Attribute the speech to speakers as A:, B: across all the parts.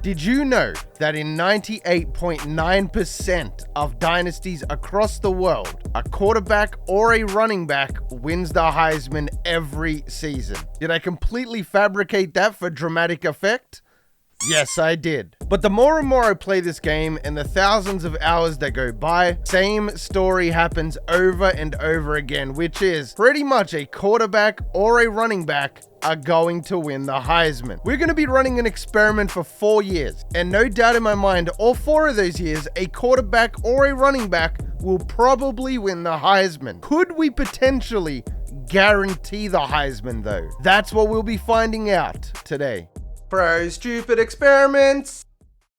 A: Did you know that in 98.9% of dynasties across the world, a quarterback or a running back wins the Heisman every season? Did I completely fabricate that for dramatic effect? Yes, I did. But the more and more I play this game and the thousands of hours that go by, same story happens over and over again, which is pretty much a quarterback or a running back are going to win the Heisman. We're going to be running an experiment for 4 years, and no doubt in my mind, all 4 of those years, a quarterback or a running back will probably win the Heisman. Could we potentially guarantee the Heisman though? That's what we'll be finding out today. Crowe's Stupid Experiments.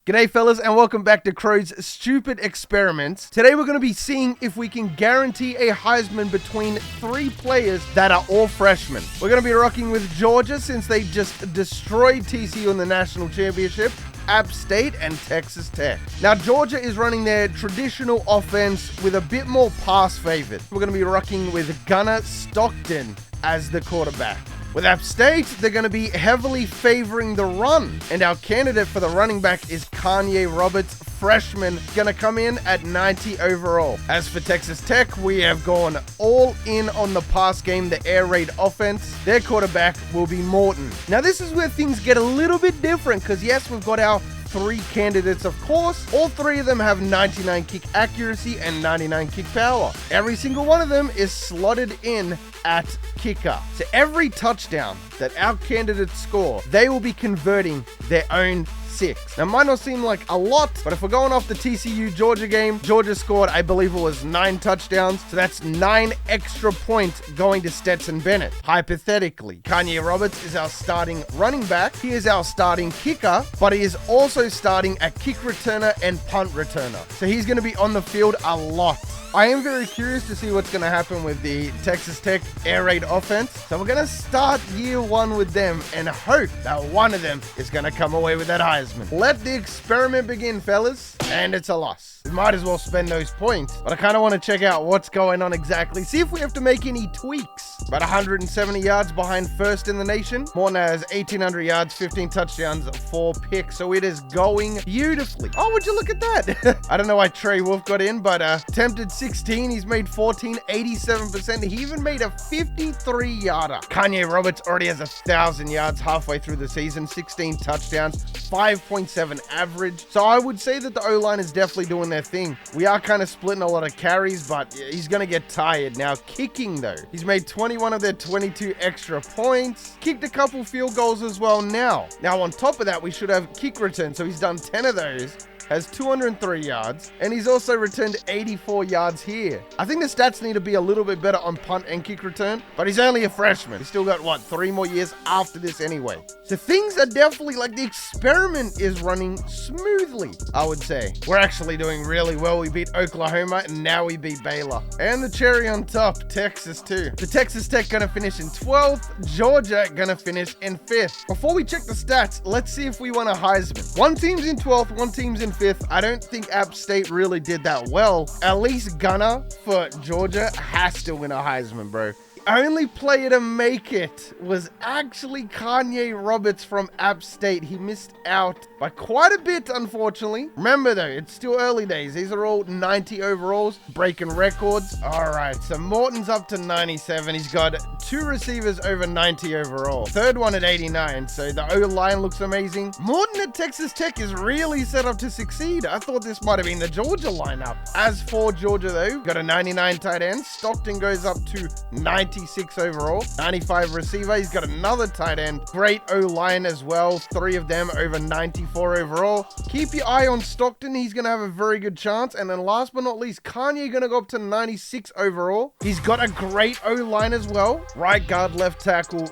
A: G'day fellas, and welcome back to Crowe's Stupid Experiments. Today we're going to be seeing if we can guarantee a Heisman between 3 players that are all freshmen. We're going to be rocking with Georgia since they just destroyed TCU in the national championship, App State, and Texas Tech. Now Georgia is running their traditional offense with a bit more pass favored. We're going to be rocking with Gunnar Stockton as the quarterback. With App State, they're going to be heavily favoring the run. And our candidate for the running back is Kanye Roberts, freshman, going to come in at 90 overall. As for Texas Tech, we have gone all in on the pass game, the air raid offense. Their quarterback will be Morton. Now this is where things get a little bit different because yes, we've got our 3 candidates, of course. All 3 of them have 99 kick accuracy and 99 kick power. Every single one of them is slotted in at kicker. So every touchdown that our candidates score, they will be converting their own 6. Now, it might not seem like a lot, but if we're going off the TCU-Georgia game, Georgia scored, I believe it was 9 touchdowns. So that's 9 extra points going to Stetson Bennett. Hypothetically, Kanye Roberts is our starting running back. He is our starting kicker, but he is also starting a kick returner and punt returner. So he's going to be on the field a lot. I am very curious to see what's going to happen with the Texas Tech air raid offense. So we're going to start year 1 with them and hope that one of them is going to come away with that Heisman. Let the experiment begin, fellas. And it's a loss. We might as well spend those points. But I kind of want to check out what's going on exactly. See if we have to make any tweaks. About 170 yards behind first in the nation. Morton has 1,800 yards, 15 touchdowns, 4 picks. So it is going beautifully. Oh, would you look at that? I don't know why Trey Wolf got in, but attempted 16. He's made 14, 87%. He even made a 53-yarder. Kanye Roberts already has 1,000 yards halfway through the season, 16 touchdowns, 5.7 average. So I would say that the O-line is definitely doing their thing. We are kind of splitting a lot of carries, but he's going to get tired. Now, kicking though, he's made 21 of their 22 extra points, kicked a couple field goals as well now. Now, on top of that, we should have kick return. So he's done 10 of those. Has 203 yards, and he's also returned 84 yards here. I think the stats need to be a little bit better on punt and kick return, but he's only a freshman. He's still got, what, 3 more years after this anyway. So things are definitely, like, the experiment is running smoothly, I would say. We're actually doing really well. We beat Oklahoma, and now we beat Baylor. And the cherry on top, Texas too. The Texas Tech gonna finish in 12th, Georgia gonna finish in 5th. Before we check the stats, let's see if we won a Heisman. One team's in 12th, one team's in 5th. I don't think App State really did that well. At least Gunnar for Georgia has to win a Heisman, bro. The only player to make it was actually Kanye Roberts from App State. He missed out by quite a bit, unfortunately. Remember though, it's still early days. These are all 90 overalls, breaking records. All right, so Morton's up to 97. He's got 2 receivers over 90 overall. Third one at 89, so the O-line looks amazing. Morton at Texas Tech is really set up to succeed. I thought this might have been the Georgia lineup. As for Georgia though, got a 99 tight end. Stockton goes up to 96 overall, 95 receiver. He's got another tight end. Great O-line as well. 3 of them over 94 overall. Keep your eye on Stockton. He's going to have a very good chance. And then last but not least, Kanye going to go up to 96 overall. He's got a great O-line as well. Right guard, left tackle,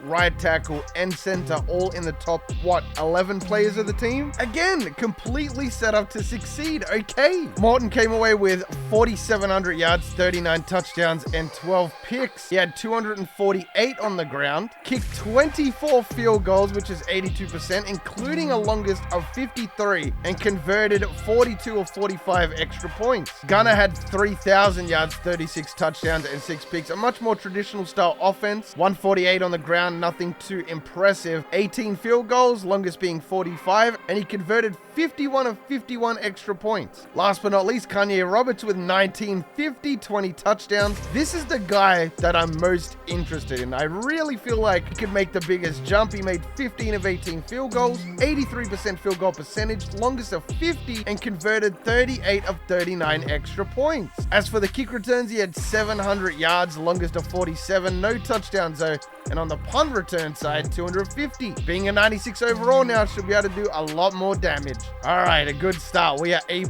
A: and center, all in the top, 11 players of the team? Again, completely set up to succeed. Okay. Morton came away with 4,700 yards, 39 touchdowns, and 12 picks. He had 2 248 on the ground, kicked 24 field goals, which is 82%, including a longest of 53, and converted 42 of 45 extra points. Gunner had 3,000 yards, 36 touchdowns, and 6 picks. A much more traditional style offense. 148 on the ground, nothing too impressive. 18 field goals, longest being 45, and he converted 51 of 51 extra points. Last but not least, Kanye Roberts with 19, 50, 20 touchdowns. This is the guy that I'm most interested in. I really feel like he could make the biggest jump. He made 15 of 18 field goals, 83% field goal percentage, longest of 50, and converted 38 of 39 extra points. As for the kick returns, he had 700 yards, longest of 47, no touchdowns though. And on the punt return side, 250. Being a 96 overall now, should be able to do a lot more damage. All right, a good start. We are A+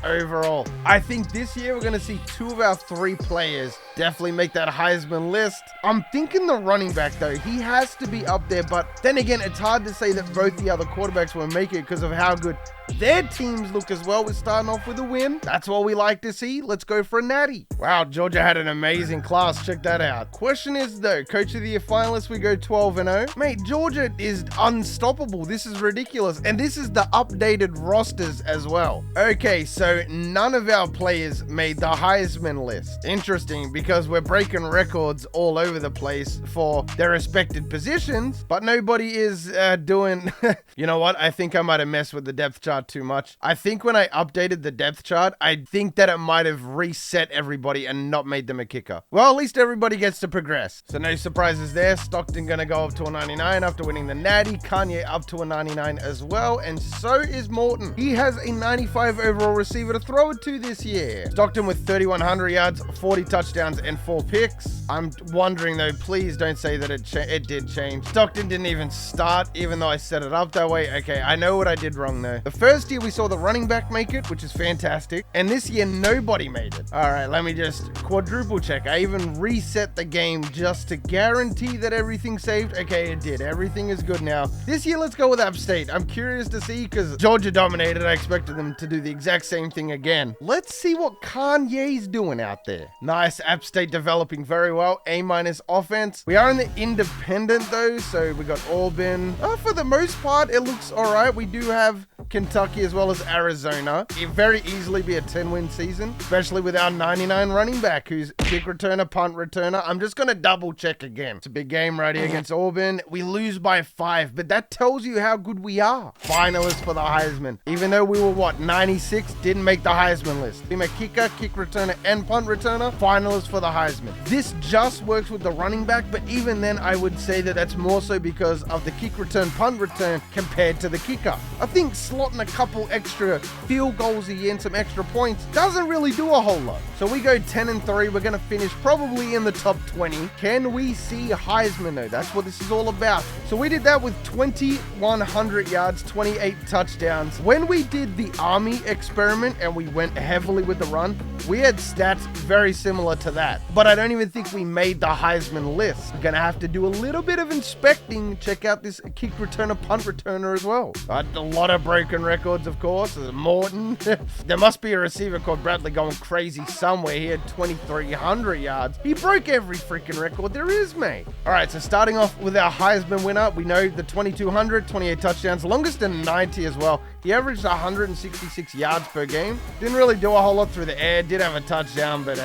A: overall. I think this year we're going to see 2 of our 3 players definitely make that Heisman list. I'm thinking the running back, though. He has to be up there, but then again, it's hard to say that both the other quarterbacks will make it because of how good their teams look as well. We're starting off with a win. That's what we like to see. Let's go for a natty. Wow, Georgia had an amazing class. Check that out. Question is, though, Coach of the Year finalists, we go 12-0. Mate, Georgia is unstoppable. This is ridiculous. And this is the updated rosters as well. Okay, so none of our players made the Heisman list. Interesting, because we're breaking records all over the place for their respected positions, but nobody is doing... You know what? I think I might have messed with the depth chart too much. I think when I updated the depth chart, I think that it might have reset everybody and not made them a kicker. Well, at least everybody gets to progress. So no surprises there. Stockton gonna go up to a 99 after winning the natty. Kanye up to a 99 as well. And so is Morton. He has a 95 overall receiver to throw it to this year. Stockton with 3,100 yards, 40 touchdowns, and 4 picks. I'm wondering though, please don't say that it did change. Stockton didn't even start, even though I set it up that way. Okay, I know what I did wrong though. The first year we saw the running back make it, which is fantastic. And this year, nobody made it. All right, let me just quadruple check. I even reset the game just to guarantee that everything saved. Okay, it did. Everything is good now. This year, let's go with App State. I'm curious to see because Georgia dominated. I expected them to do the exact same thing again. Let's see what Kanye's doing out there. Nice. App State developing very well. A- offense. We are in the independent though, so we got Auburn. For the most part, it looks all right. We do have Kentucky as well as Arizona. It very easily be a 10-win season, especially with our 99 running back who's kick returner, punt returner. I'm just going to double check again. It's a big game right here against Auburn. We lose by 5, but that tells you how good we are. Finalists for the Heisman. Even though we were, 96, didn't make the Heisman list. Team a kicker, kick returner, and punt returner, finalists for the Heisman. This just works with the running back, but even then, I would say that that's more so because of the kick return, punt return compared to the kicker. I think slotting a couple extra field goals a year and some extra points doesn't really do a whole lot. So we go 10-3. We're going to finish probably in the top 20. Can we see Heisman though? That's what this is all about. So we did that with 2,100 yards, 28 touchdowns. When we did the Army experiment and we went heavily with the run, we had stats very similar to that. But I don't even think we made the Heisman list. We're going to have to do a little bit of inspecting. Check out this kick returner, punt returner as well. A lot of broken records, of course. Morton. There must be a receiver called Bradley going crazy somewhere. He had 2,300 yards. He broke every freaking record there is, mate. All right, so starting off with our Heisman winner, we know the 2,200, 28 touchdowns, longest in 90 as well. He averaged 166 yards per game. Didn't really do a whole lot through the air. Did have a touchdown, but,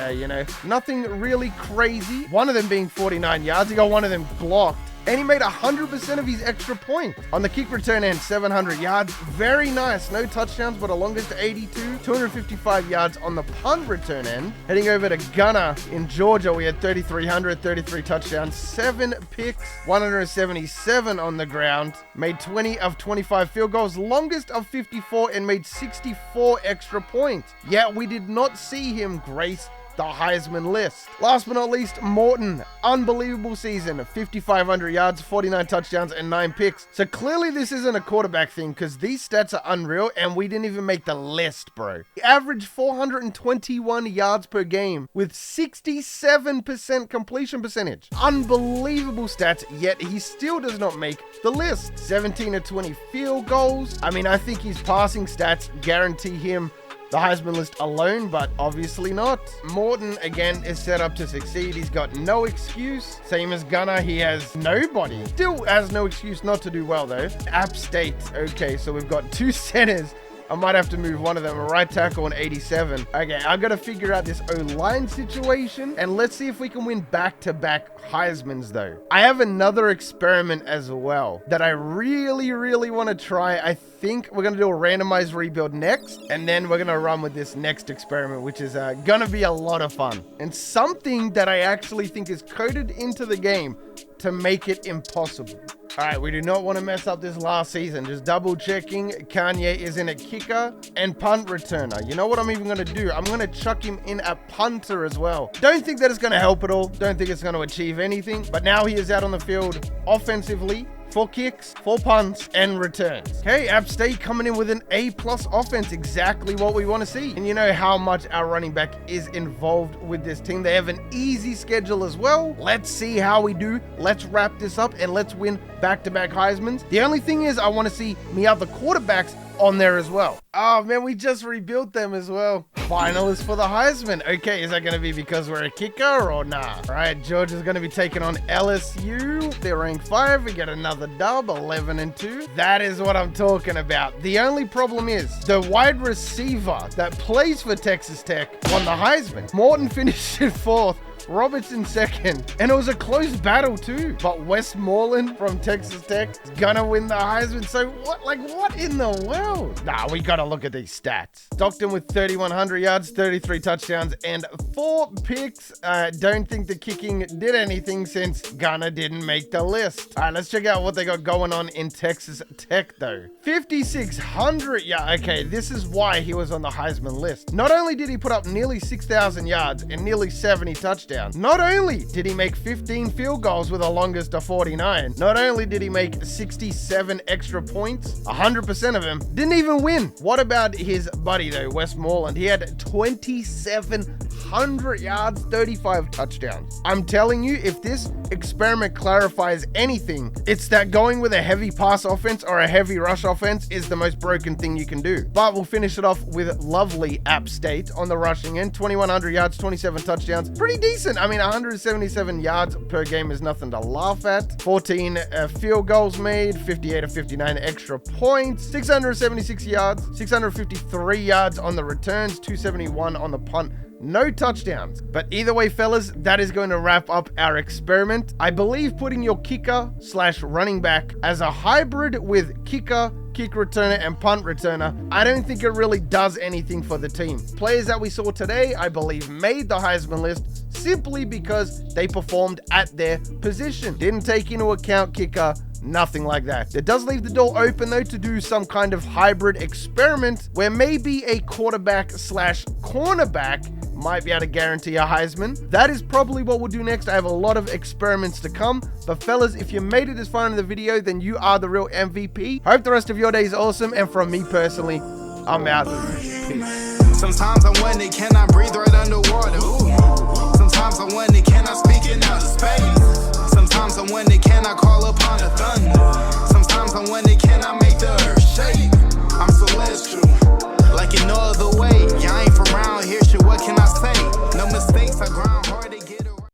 A: nothing really crazy. One of them being 49 yards. He got one of them blocked. And he made 100% of his extra points. On the kick return end, 700 yards. Very nice. No touchdowns, but a longest 82. 255 yards on the punt return end. Heading over to Gunner in Georgia, we had 3,300, 33 touchdowns, 7 picks, 177 on the ground. Made 20 of 25 field goals, longest of 54, and made 64 extra points. Yet we did not see him grace the Heisman list. Last but not least, Morton. Unbelievable season. 5,500 yards, 49 touchdowns, and 9 picks. So clearly this isn't a quarterback thing because these stats are unreal and we didn't even make the list, bro. He averaged 421 yards per game with 67% completion percentage. Unbelievable stats, yet he still does not make the list. 17 of 20 field goals. I mean, I think his passing stats guarantee him the Heisman list alone, but obviously not. Morton, again, is set up to succeed. He's got no excuse. Same as Gunner, he has nobody. Still has no excuse not to do well, though. App State, okay, so we've got 2 centers. I might have to move one of them, a right tackle and 87. Okay, I've got to figure out this O-line situation, and let's see if we can win back-to-back Heismans, though. I have another experiment as well that I really, really want to try. I think we're going to do a randomized rebuild next, and then we're going to run with this next experiment, which is going to be a lot of fun. And something that I actually think is coded into the game to make it impossible. All right, we do not want to mess up this last season. Just double checking. Kanye is in a kicker and punt returner. You know what I'm even going to do? I'm going to chuck him in a punter as well. Don't think that it's going to help at all. Don't think it's going to achieve anything. But now he is out on the field offensively. 4 kicks, 4 punts, and returns. Okay, App State coming in with an A+ offense, exactly what we want to see. And you know how much our running back is involved with this team. They have an easy schedule as well. Let's see how we do. Let's wrap this up and let's win back-to-back Heismans. The only thing is I want to see me other quarterbacks on there as well. Oh man, we just rebuilt them as well. Finalists for the Heisman. Okay, is that going to be because we're a kicker or nah? All right, Georgia's going to be taking on LSU. They're ranked 5. We get another dub, 11-2. That is what I'm talking about. The only problem is the wide receiver that plays for Texas Tech won the Heisman. Morton finished in 4th. Robertson 2nd, and it was a close battle too. But Westmoreland from Texas Tech is gonna win the Heisman. So what in the world? Nah, we gotta look at these stats. Stockton with 3,100 yards, 33 touchdowns, and 4 picks. Don't think the kicking did anything since Gunner didn't make the list. All right, let's check out what they got going on in Texas Tech though. 5,600. Yeah, okay, this is why he was on the Heisman list. Not only did he put up nearly 6,000 yards and nearly 70 touchdowns, not only did he make 15 field goals with a longest of 49, not only did he make 67 extra points, 100% of them didn't even win. What about his buddy though, Westmoreland? He had 2,700 yards, 35 touchdowns. I'm telling you, if this experiment clarifies anything, it's that going with a heavy pass offense or a heavy rush offense is the most broken thing you can do. But we'll finish it off with lovely App State on the rushing end. 2,100 yards, 27 touchdowns. Pretty decent. I mean, 177 yards per game is nothing to laugh at. 14 field goals made, 58 of 59 extra points, 676 yards, 653 yards on the returns, 271 on the punt. No touchdowns. But either way, fellas, that is going to wrap up our experiment. I believe putting your kicker / running back as a hybrid with kicker, kick returner, and punt returner, I don't think it really does anything for the team. Players that we saw today, I believe, made the Heisman list simply because they performed at their position. Didn't take into account kicker, nothing like that. It does leave the door open though to do some kind of hybrid experiment where maybe a quarterback / cornerback might be able to guarantee a Heisman. That is probably what we'll do next. I have a lot of experiments to come. But fellas, if you made it this far in the video, then you are the real MVP. Hope the rest of your day is awesome. And from me personally, I'm out. Peace.
B: Sometimes I wonder, can I breathe right underwater? Ooh. Sometimes I wonder, can I speak in outer space? Sometimes I wonder, can I call upon the thunder? Sometimes I wonder, can